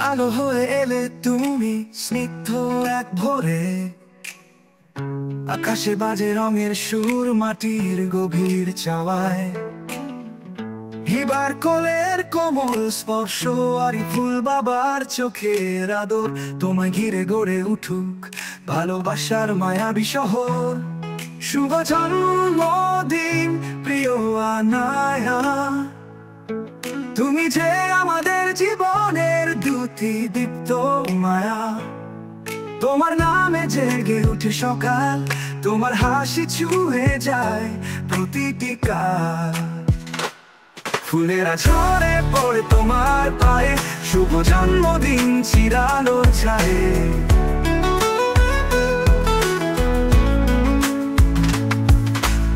আলো হয়ে এলে তুমি স্নিগ্ধ এক ভোরে, আকাশে বাজে রঙের সুর মাটির গভীর চাওয়ায়। হিবার কোলের কোমল স্পর্শ আরি ফুল বাবার চোখের আদর, তোমায় ঘিরে গড়ে উঠুক ভালোবাসার মায়াবী শহর। শুভ জন্মদিন প্রিয় আনায়া, তুমি যে আমাদের জীবনের দুটি দীপ্ত মায়া। তোমার নামে জেগে উঠে সকাল, তোমার হাসি ছুঁয়ে যায় প্রতিটি কাল। ফুলেরা ঝরে পড়ে তোমার পায়ে, শুভ জন্মদিন চিরালো ছায়ে।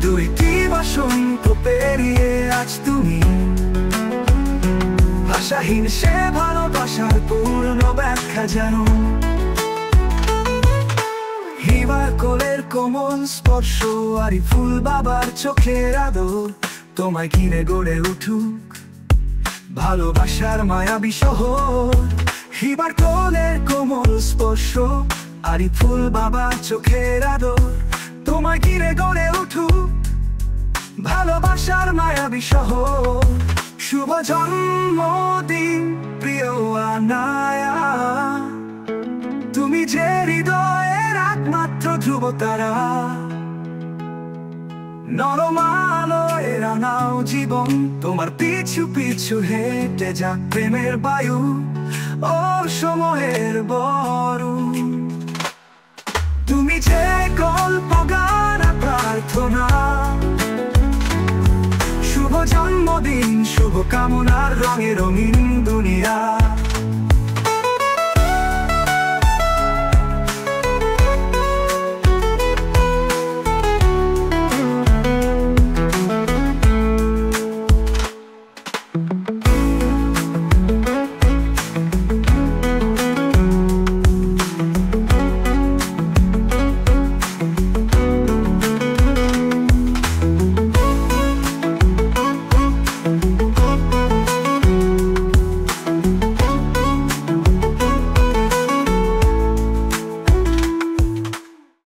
দুইটি বসন্ত পেরিয়ে আজ তুমি ভাষাহীন সে ভালোবাসার পূর্ণ ব্যাখ্যা জানো। হিবার কোলের কোমল স্পর্শ আরি ফুল বাবার চোখের আদর, তোমায় ঘিরে গড়ে উঠুক ভালোবাসার মায়াবী শহর। হিবার কোলের কোমল স্পর্শ আরি ফুল বাবার চোখের আদর, তোমায় ঘিরে গড়ে উঠুক ভালোবাসার মায়াবী শহর। শুভ জন্মদিন প্রিয় আনায়া, তুমি যে হৃদয়ের একমাত্র ধ্রুবতারা। নরম আলোয় রাঙাও জীবন, তোমার পিছু পিছু হেঁটে যাক প্রেমের বায়ু ও সময়ের বরুণ। তুমি যে গল্প গান প্রার্থনা, শুভ জন্মদিন শুভ কামনার রঙে রঙিন দুনিয়া।